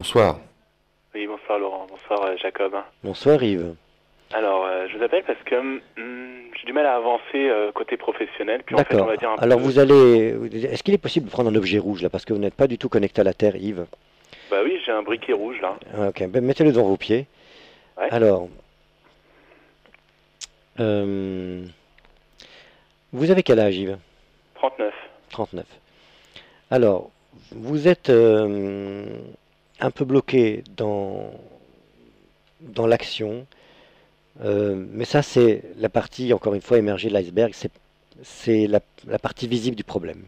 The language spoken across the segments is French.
Bonsoir. Oui, bonsoir Laurent, bonsoir Jacob. Bonsoir Yves. Alors, je vous appelle parce que j'ai du mal à avancer côté professionnel, puis en fait, on va D'accord. dire un Alors peu... vous allez... Est-ce qu'il est possible de prendre un objet rouge là? Parce que vous n'êtes pas du tout connecté à la Terre, Yves. Bah oui, j'ai un briquet rouge là. Ah, ok, ben, mettez-le devant vos pieds. Ouais, Alors, euh, vous avez quel âge, Yves? 39. 39. Alors, vous êtes un peu bloqué dans l'action, mais ça c'est la partie, encore une fois, émergée de l'iceberg, c'est la partie visible du problème.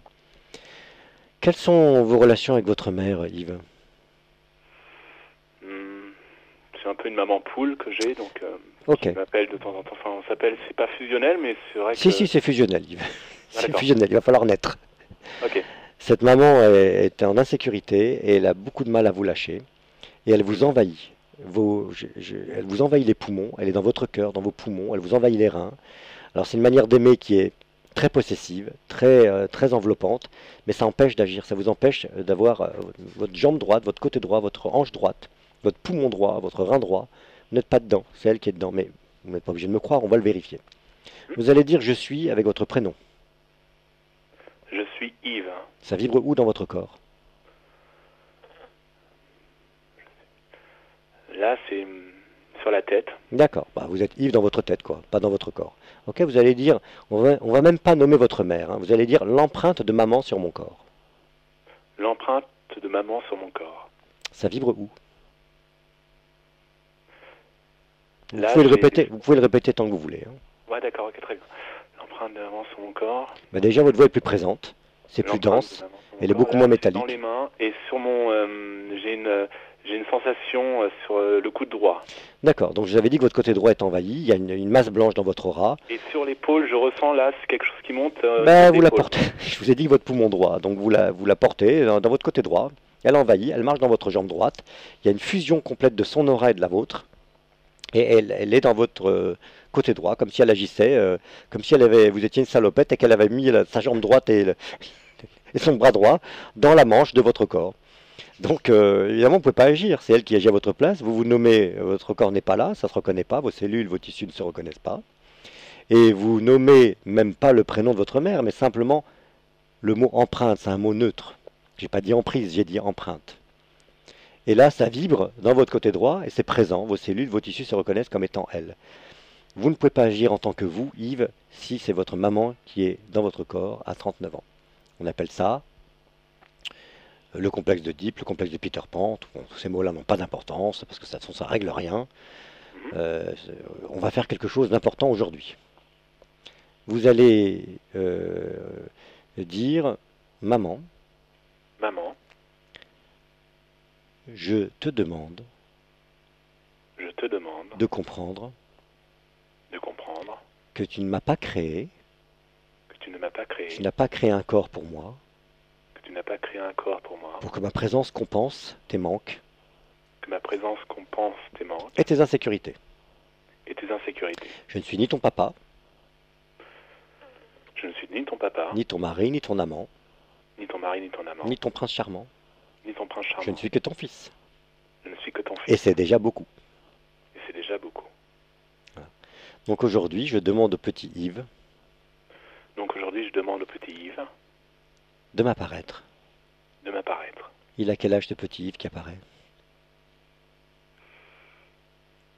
Quelles sont vos relations avec votre mère, Yves? Hmm, c'est un peu une maman poule que j'ai, donc Ok. qui m'appelle de temps en temps. Enfin, on s'appelle, c'est pas fusionnel, mais c'est vrai Si, que... si, c'est fusionnel, Yves. Ah C'est d'accord, fusionnel, il va falloir naître. ok. Cette maman est en insécurité et elle a beaucoup de mal à vous lâcher. Et elle vous Mhm. envahit. Elle vous envahit les poumons, elle est dans votre cœur, dans vos poumons, elle vous envahit les reins. Alors c'est une manière d'aimer qui est très possessive, très enveloppante, mais ça empêche d'agir, ça vous empêche d'avoir votre jambe droite, votre côté droit, votre hanche droite, votre poumon droit, votre rein droit. Vous n'êtes pas dedans, c'est elle qui est dedans, mais vous n'êtes pas obligé de me croire, on va le vérifier. Hmm. Vous allez dire je suis avec votre prénom. Je suis Yves. Ça vibre où dans votre corps? Là, c'est sur la tête. D'accord, bah, vous êtes Yves dans votre tête, quoi, pas dans votre corps. Ok, vous allez dire, on va même pas nommer votre mère, hein, vous allez dire l'empreinte de maman sur mon corps. L'empreinte de maman sur mon corps. Ça vibre où? Là, j'ai... Vous pouvez le répéter tant que vous voulez, hein. Ouais, d'accord, ok, très bien. L'empreinte de maman sur mon corps. Bah, déjà, votre voix est plus présente, c'est plus L'empreinte de dense, maman sur mon elle est corps. beaucoup moins Là, c'est dans les métallique. mains et sur mon, j'ai une sensation sur le coude droit. D'accord, donc je vous avais dit que votre côté droit est envahi, il y a une masse blanche dans votre aura. Et sur l'épaule, je ressens là, c'est quelque chose qui monte au niveau Ben, de vous la l'épaule. portez, je vous ai dit votre poumon droit, donc vous la portez dans votre côté droit, elle envahit, elle marche dans votre jambe droite, il y a une fusion complète de son aura et de la vôtre. Et elle est dans votre côté droit, comme si elle agissait, comme si vous étiez une salopette et qu'elle avait mis sa jambe droite et son bras droit dans la manche de votre corps. Donc évidemment, vous ne pouvez pas agir, c'est elle qui agit à votre place. Vous vous nommez, votre corps n'est pas là, ça ne se reconnaît pas, vos cellules, vos tissus ne se reconnaissent pas. Et vous nommez même pas le prénom de votre mère, mais simplement le mot empreinte, c'est un mot neutre. J'ai pas dit emprise, j'ai dit empreinte. Et là, ça vibre dans votre côté droit et c'est présent, vos cellules, vos tissus se reconnaissent comme étant elle. Vous ne pouvez pas agir en tant que vous, Yves, si c'est votre maman qui est dans votre corps à 39 ans. On appelle ça le complexe d'Oedipe, le complexe de Peter Pan. Tous ces mots-là n'ont pas d'importance parce que ça ne règle rien. Mhm. Euh, on va faire quelque chose d'important aujourd'hui. Vous allez dire, maman, Maman, je te demande je te demande de comprendre de comprendre que tu ne m'as pas créé, que tu ne m'as pas tu créé, n'as pas créé un corps pour moi, que tu n'as pas créé un corps pour moi, pour que ma présence compense tes manques que ma présence compense tes manques et tes insécurités. et tes insécurités. Je ne suis ni ton papa, Je ne suis ni ton papa, ni ton mari, ni ton amant, ni ton mari, ni ton ni amant, ton prince charmant. ni ton prince Je ne charmant. suis que ton fils. Je ne suis que ton Et fils. c'est déjà beaucoup. Et c'est déjà beaucoup. Voilà. Donc aujourd'hui, je demande au petit Yves Donc aujourd'hui, je demande au petit Yves de m'apparaître. de m'apparaître. Il a quel âge ce petit Yves qui apparaît?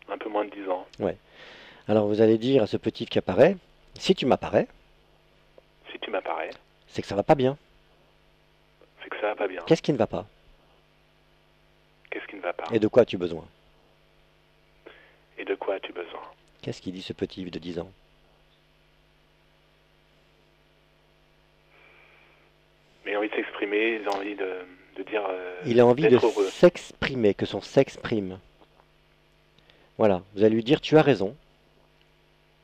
Un peu moins de 10 ans. Ouais. Alors vous allez dire à ce petit Yves qui apparaît, si tu m'apparais, Si tu m'apparais, c'est que ça va pas bien. c'est que ça va pas bien. Qu'est-ce qui ne va pas? Qu'est-ce qui ne va pas? Et de quoi as-tu besoin? Et de quoi as-tu besoin? Qu'est-ce qu'il dit ce petit Yves de 10 ans? Mais il a envie de s'exprimer, il a envie de dire Il a envie de d'être heureux. s'exprimer, que son s'exprime. Voilà, vous allez lui dire tu as raison,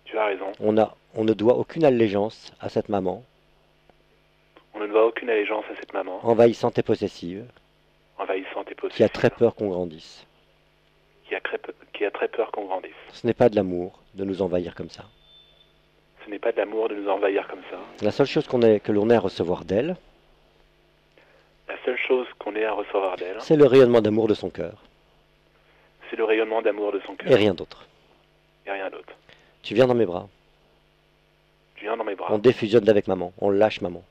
Tu as raison. on ne doit aucune allégeance à cette maman, On ne doit aucune allégeance à cette maman, envahissante et possessive, envahissante et qui a très possessive, peur qu'on grandisse. qui a très peur qu'on grandisse. Ce n'est pas de l'amour de nous envahir comme ça. Ce n'est pas de l'amour de nous envahir comme ça. La seule chose que l'on ait à recevoir d'elle, La seule chose qu'on ait à recevoir d'elle. C'est le rayonnement d'amour de son cœur. C'est le rayonnement d'amour de son Et cœur. rien d'autre. Et rien d'autre. Tu viens dans mes bras. Tu viens dans mes bras. On défusionne avec maman. On lâche maman.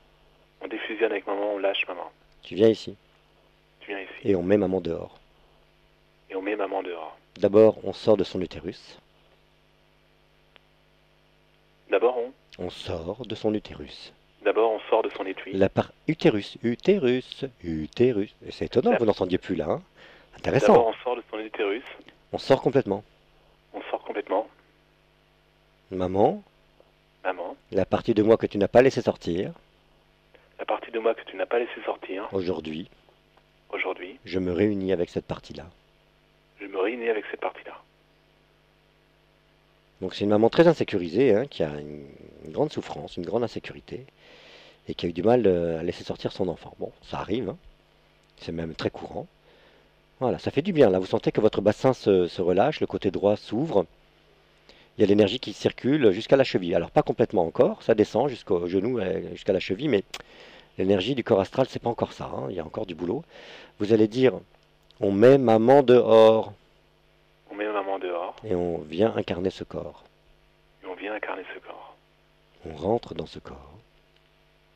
On défusionne avec maman, on lâche maman. Tu viens ici. Tu viens ici. Et on met maman dehors. Et on met maman dehors. D'abord, on sort de son utérus. D'abord, On sort de son utérus. on sort de son étui. La part utérus, utérus, utérus. Et c'est étonnant que vous n'entendiez plus là. Hein. D'abord, Intéressant. on sort de son utérus. On sort complètement. On sort complètement. Maman, Maman, la partie de moi que tu n'as pas laissé sortir, la partie de moi que tu n'as pas laissé sortir, aujourd'hui, aujourd'hui, je me réunis avec cette partie-là. je me réunis avec cette partie-là. Donc c'est une maman très insécurisée, hein, qui a une grande souffrance, une grande insécurité, et qui a eu du mal à laisser sortir son enfant. Bon, ça arrive, hein. C'est même très courant. Voilà, ça fait du bien. Là, vous sentez que votre bassin se relâche, le côté droit s'ouvre. Il y a l'énergie qui circule jusqu'à la cheville. Alors pas complètement encore, ça descend jusqu'au genou, jusqu'à la cheville, mais l'énergie du corps astral, c'est pas encore ça, hein. Il y a encore du boulot. Vous allez dire, on met maman dehors, On met maman dehors et on vient incarner ce corps. et on vient incarner ce corps. On rentre dans ce corps.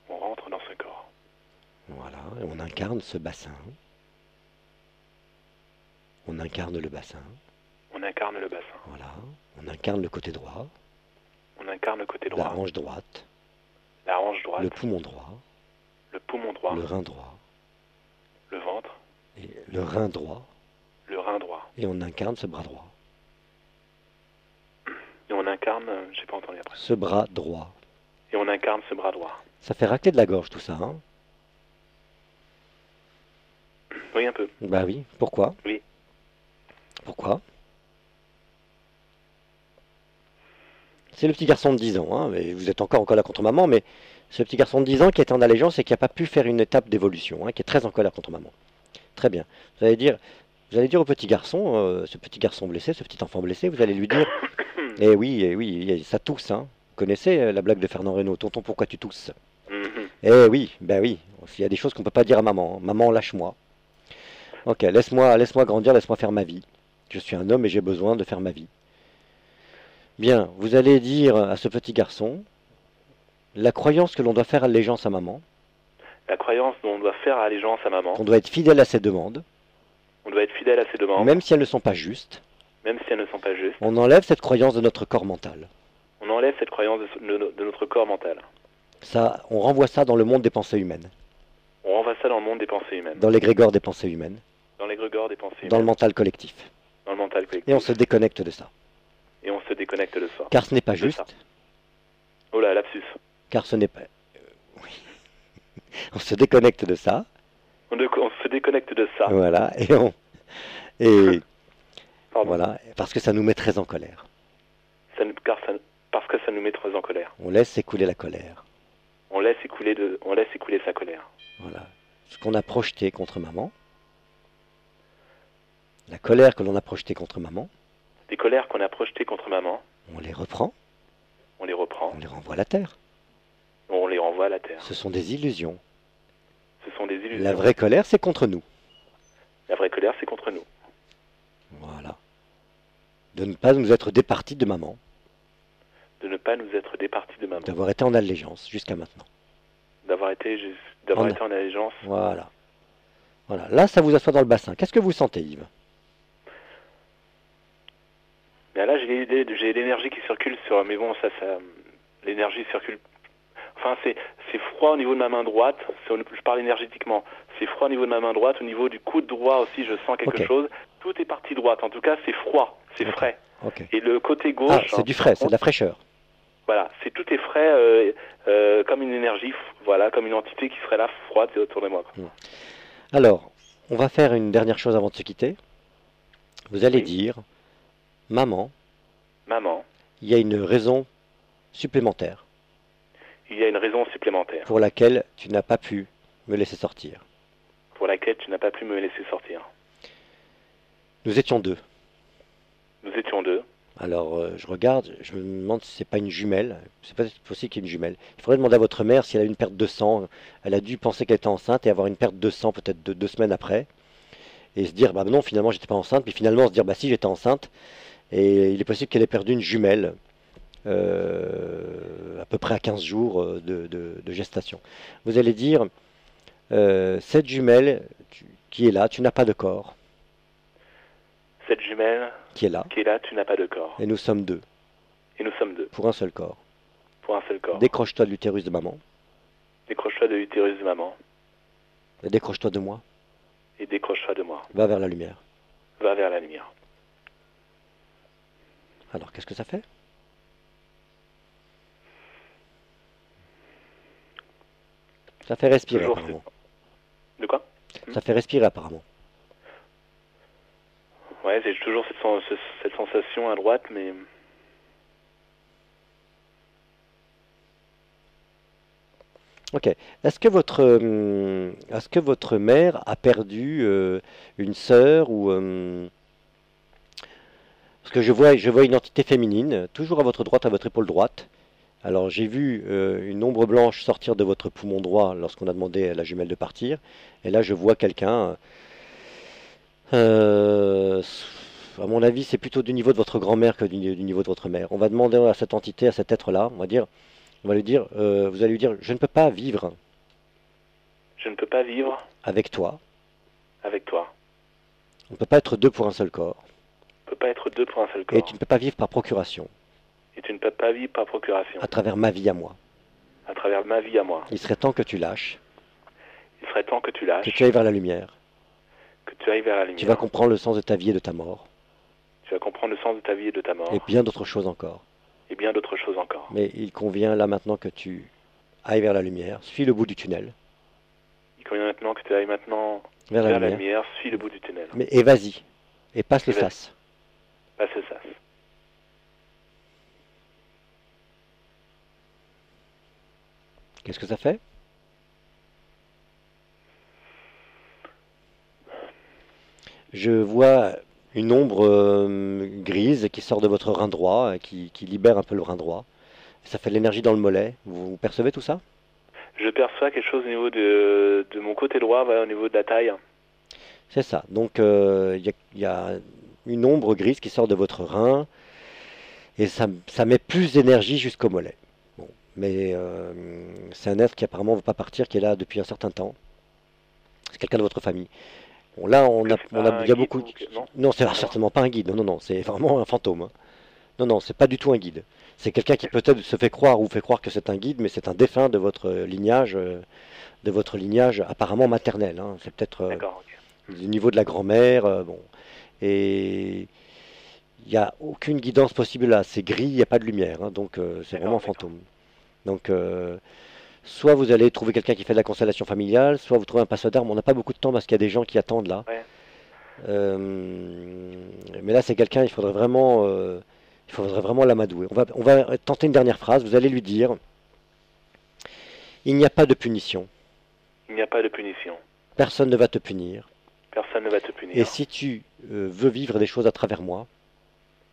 On rentre dans ce corps. Voilà, et on incarne ce bassin. On incarne le bassin. On incarne le bassin. Voilà, on incarne le côté droit, On incarne le côté la droit, hanche droite, la hanche droite, le poumon droit, le poumon droit, le rein droit, le ventre, et le rein droit, le rein droit. et on incarne ce bras droit. Et on incarne, j'ai pas entendu après. Ce bras droit. Et on incarne ce bras droit. Ça fait racler de la gorge tout ça, hein? Oui, un peu. Bah oui, pourquoi? Oui. Pourquoi? C'est le petit garçon de 10 ans, hein, mais vous êtes encore en colère contre maman, mais ce petit garçon de 10 ans qui est en allégeance et qui n'a pas pu faire une étape d'évolution, hein, qui est très en colère contre maman. Très bien. Vous allez dire au petit garçon, ce petit garçon blessé, ce petit enfant blessé, vous allez lui dire, eh oui, ça tousse, hein. Vous connaissez la blague de Fernand Reynaud, tonton, pourquoi tu tousses? Mhm. Eh oui, ben oui, il y a des choses qu'on ne peut pas dire à maman, hein. Maman, lâche-moi. Ok, laisse-moi grandir, laisse-moi faire ma vie. Je suis un homme et j'ai besoin de faire ma vie. Bien, vous allez dire à ce petit garçon la croyance que l'on doit faire allégeance à maman, La croyance dont on doit faire allégeance à maman. qu'on doit être fidèle à ses demandes, On doit être fidèle à ses demandes, même si elles ne sont pas justes. même si elles ne sont pas justes. On enlève cette croyance de notre corps mental. On enlève cette croyance de notre corps mental. Ça, on renvoie ça dans le monde des pensées humaines, On renvoie ça dans le monde des pensées humaines, dans l'égrégore des pensées humaines, dans l'égrégore des pensées humaines, dans le mental collectif. dans le mental collectif. Et on se déconnecte de ça. Et on se déconnecte de ça. Car ce n'est pas De juste, ça. Oh là, lapsus. car ce n'est pas... oui. On se déconnecte de ça, On se déconnecte de ça. voilà, et Pardon. voilà, parce que ça nous met très en colère. Parce que ça nous met très en colère. On laisse écouler la colère. On laisse écouler sa colère. Voilà. Ce qu'on a projeté contre maman, la colère que l'on a projetée contre maman, Les colères qu'on a projetées contre maman, on les reprend, on les reprend, on les renvoie à la terre. on les renvoie à la terre. Ce sont des illusions. Ce sont des illusions. La vraie colère, c'est contre nous. La vraie colère, c'est contre nous. Voilà. De ne pas nous être départis de maman, De ne pas nous être départis de maman. d'avoir été en allégeance jusqu'à maintenant. D'avoir été en allégeance. Voilà. Voilà. Là, ça vous assoit dans le bassin. Qu'est-ce que vous sentez, Yves? Mais là, j'ai l'énergie qui circule sur... Mais bon, l'énergie circule... Enfin, c'est froid au niveau de ma main droite. Je parle énergétiquement. C'est froid au niveau de ma main droite. Au niveau du coude droit aussi, je sens quelque chose. Tout est partie droite. En tout cas, c'est froid. C'est frais. Ok. Et le côté gauche... Ah, c'est du frais, c'est de la fraîcheur. Voilà, tout est frais, comme une énergie, voilà, comme une entité qui serait là, froide, autour de moi. Alors, on va faire une dernière chose avant de se quitter. Vous allez Oui. dire, maman, Maman, il y a une raison supplémentaire il y a une raison supplémentaire pour laquelle tu n'as pas pu me laisser sortir. pour laquelle tu n'as pas pu me laisser sortir. Nous étions deux. Nous étions deux. Alors, je regarde, je me demande si c'est pas une jumelle. C'est peut-être possible qu'il y ait une jumelle. Il faudrait demander à votre mère si elle a une perte de sang. Elle a dû penser qu'elle était enceinte et avoir une perte de sang peut-être 2 semaines après. Et se dire, bah non, finalement, j'étais pas enceinte. Puis finalement, se dire, bah si, j'étais enceinte. Et il est possible qu'elle ait perdu une jumelle, à peu près à 15 jours de gestation. Vous allez dire, cette jumelle qui est là, tu n'as pas de corps, Cette jumelle qui est là, qui est là, tu n'as pas de corps. et nous sommes deux, Et nous sommes deux, pour un seul corps. pour un seul corps. Décroche-toi de l'utérus de maman, Décroche-toi de l'utérus de maman et décroche-toi de moi, et décroche-toi de moi. va vers la lumière. Va vers la lumière. Alors, qu'est-ce que ça fait? Ça fait respirer, Toujours apparemment. De quoi? Ça fait respirer, apparemment. Ouais, j'ai toujours cette sensation à droite, mais Ok. Est-ce que votre mère a perdu une sœur ou parce que je vois une entité féminine, toujours à votre droite, à votre épaule droite. Alors j'ai vu une ombre blanche sortir de votre poumon droit lorsqu'on a demandé à la jumelle de partir. Et là je vois quelqu'un. euh, à mon avis, c'est plutôt du niveau de votre grand-mère que du niveau de votre mère. On va demander à cette entité, à cet être-là, on va lui dire, vous allez lui dire, je ne peux pas vivre je ne peux pas vivre avec toi. avec toi. On ne peut pas être deux pour un seul corps. On ne peut pas être deux pour un seul Et corps. tu ne peux pas vivre par procuration, Et tu ne peux pas vivre par procuration, à travers ma vie à moi. à travers ma vie à moi. Il serait temps que tu lâches, Il serait temps que tu que lâches, tu ailles vers la lumière. que tu ailles vers la Tu lumière. vas comprendre le sens de ta vie et de ta mort, Tu vas comprendre le sens de ta vie et de ta mort, et bien d'autres choses encore. et bien d'autres choses encore. Mais il convient là maintenant que tu ailles vers la lumière, suis le bout du tunnel, Il convient maintenant que tu ailles maintenant vers la vers la lumière, lumière, suis le bout du tunnel. et vas-y, et passe le Et vas-y. sas. Passe le sas. Qu'est-ce que ça fait? Je vois une ombre grise qui sort de votre rein droit, qui libère un peu le rein droit. Ça fait de l'énergie dans le mollet. Vous percevez tout ça? Je perçois quelque chose au niveau de mon côté droit, au niveau de la taille. C'est ça. Donc il y a une ombre grise qui sort de votre rein et ça met plus d'énergie jusqu'au mollet. Bon, mais c'est un être qui apparemment ne veut pas partir, qui est là depuis un certain temps. C'est quelqu'un de votre famille. Bon, là, Mais c'est pas un il y a guide beaucoup. non? Non, c'est Non. certainement pas un guide. Non, non, non, c'est vraiment un fantôme, hein. Non, non, c'est pas du tout un guide. C'est quelqu'un qui peut-être se fait croire ou fait croire que c'est un guide, mais c'est un défunt de votre lignage apparemment maternel, hein. C'est peut-être D'accord, ok. du niveau de la grand-mère, bon. Et il n'y a aucune guidance possible là. C'est gris, il n'y a pas de lumière, hein, donc c'est vraiment un D'accord. fantôme. Donc, soit vous allez trouver quelqu'un qui fait de la constellation familiale, soit vous trouvez un passeur d'armes. On n'a pas beaucoup de temps parce qu'il y a des gens qui attendent là. Ouais. Mais là, c'est quelqu'un, il faudrait vraiment l'amadouer. On va tenter une dernière phrase. Vous allez lui dire, il n'y a pas de punition. Il n'y a pas de punition. Personne ne va te punir. Personne ne va te punir. Et si tu veux vivre des choses à travers moi,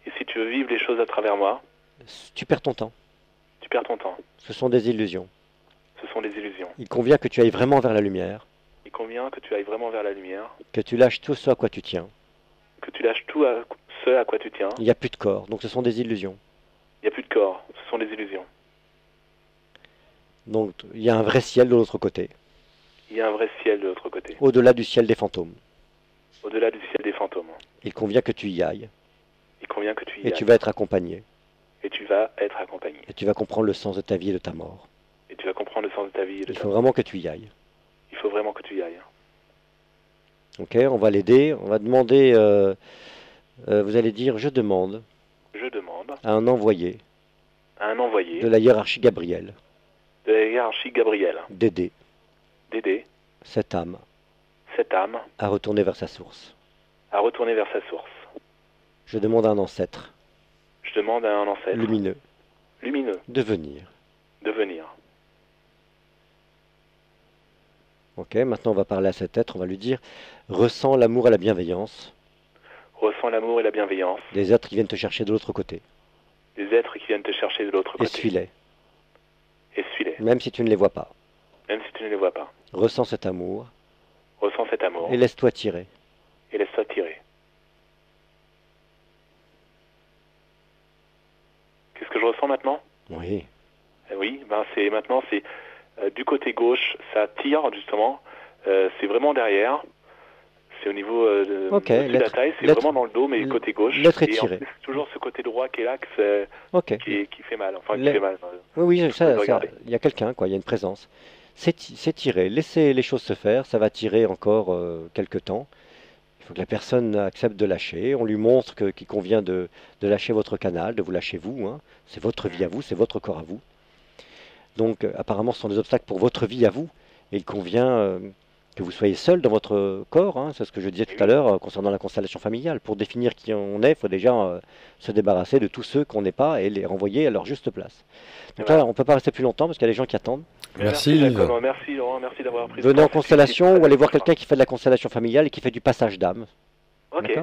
Et si tu veux vivre les choses à travers moi, tu perds ton temps. tu perds ton temps. Ce sont des illusions. Ce sont des illusions. Il convient que tu ailles vraiment vers la lumière, Il convient que tu ailles vraiment vers la lumière, que tu lâches tout ce à quoi tu tiens. que tu lâches tout ce à quoi tu tiens. Il n'y a plus de corps, donc ce sont des illusions. Il n'y a plus de corps. Ce sont des illusions. Donc il y a un vrai ciel de l'autre côté, Il y a un vrai ciel de l'autre côté. au-delà du ciel des fantômes. Au-delà du ciel des fantômes. Il convient que tu y ailles, Il convient que tu y et ailles. tu vas être accompagné, Et tu vas être accompagné. et tu vas comprendre le sens de ta vie et de ta mort. Et tu vas comprendre le sens de ta vie et de Il ta faut mort. vraiment que tu y ailles. Il faut vraiment que tu y ailles. Ok, on va l'aider, on va demander, vous allez dire, je demande Je demande à un envoyé à un envoyé de la hiérarchie Gabriel de la hiérarchie Gabriel d'aider d'aider cette âme cette âme à retourner vers sa source. à retourner vers sa source. Je demande à un ancêtre Je demande à un ancêtre lumineux lumineux de venir. de venir. Ok, maintenant on va parler à cet être, on va lui dire, ressens l'amour et la bienveillance Ressens l'amour et la bienveillance. Des êtres qui viennent te chercher de l'autre côté. Des êtres qui viennent te chercher de l'autre côté. Essuie-les. Essuie-les. Même si tu ne les vois pas. Même si tu ne les vois pas. Ressens cet amour. Ressens cet amour. Et laisse-toi tirer. Et laisse-toi tirer. Qu'est-ce que je ressens maintenant? Oui. Oui, maintenant c'est du côté gauche, ça tire justement. C'est vraiment derrière. C'est au niveau de la taille, c'est vraiment dans le dos, mais côté gauche. L'être est et tiré. En plus, toujours ce côté droit qui est là, qui fait mal. Enfin, qui fait mal. Oui, il y a quelqu'un, quoi. Il y a une présence. C'est tiré. Laissez les choses se faire. Ça va tirer encore quelques temps. Il faut que la personne accepte de lâcher. On lui montre qu'il convient de lâcher votre canal, de vous lâcher vous. Hein. C'est votre vie à vous, c'est votre corps à vous. Donc, apparemment, ce sont des obstacles pour votre vie à vous. Et il convient que vous soyez seul dans votre corps. Hein. C'est ce que je disais tout à l'heure concernant la constellation familiale. Pour définir qui on est, il faut déjà se débarrasser de tous ceux qu'on n'est pas et les renvoyer à leur juste place. Donc là, on ne peut pas rester plus longtemps parce qu'il y a des gens qui attendent. Merci Laurent, merci d'avoir pris. Venez en constellation ou allez voir quelqu'un qui fait de la constellation familiale et qui fait du passage d'âme. Ok,